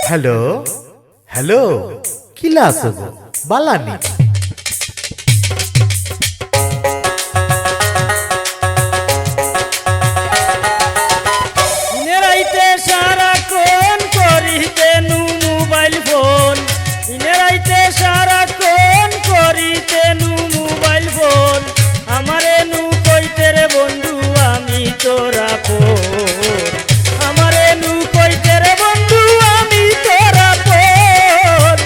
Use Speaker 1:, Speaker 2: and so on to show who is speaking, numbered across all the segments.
Speaker 1: hello hello কিলা আছো গো বালানি
Speaker 2: দিনেরাইতে সারাক্ষণ করিতে নু মোবাইল ফোন দিনেরাইতে সারাক্ষণ করিতে নু মোবাইল ফোন আমারে নু কইতে রে বন্ধু আমি তোরা ফোন আমারে নু কইতে রে বন্ধু আমি তোরা ফোন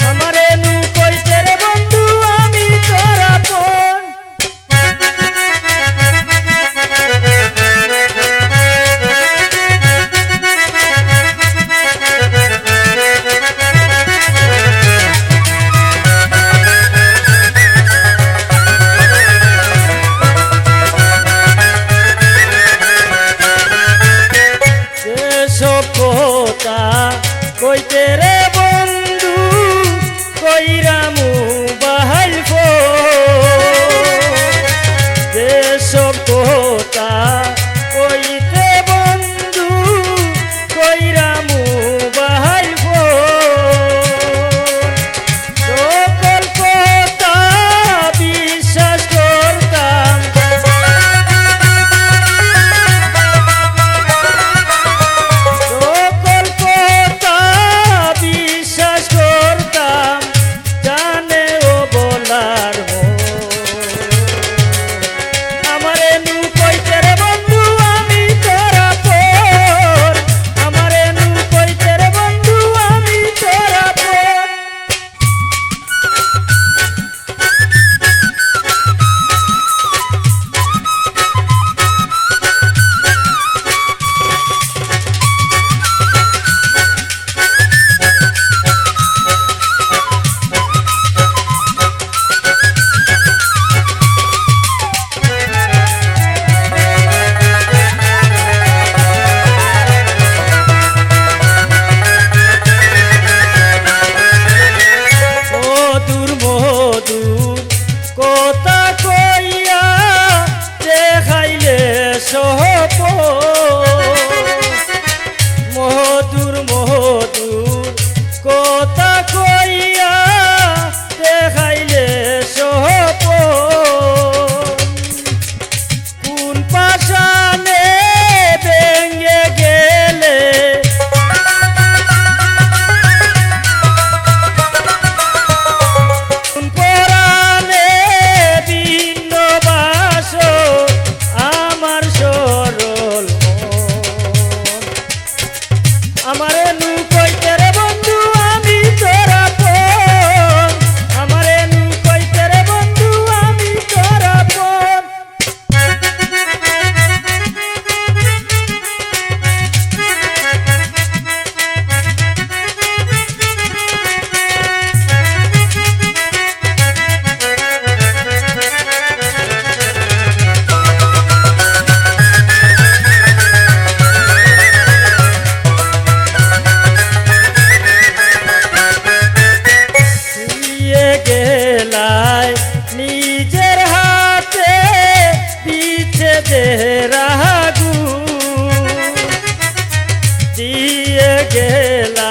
Speaker 2: আমারে নু কইতে রে বন্ধু আমি তোরা ফোন কথা কইতে রে বন্ধু কইরা মোবাইল ফোন যেসব কথা কইতে বন্ধু কইরা মোবাইল ফোন সকল কথা বিশ্বাস করতাম কথা কইয়া দেখাইলে সহপ মধুর মধুর কথা কইয়া দেখাইলে সহপ কোন পাশানে ভেঙে গেলে আমারে নু কইতে রে বন্ধু আমি তোরা ফোন আমারে নু কইতে রে বন্ধু আমি তোরা ফোন গেলায় নিজের হাতে পিছে দেহরাগু দিয়ে গেলা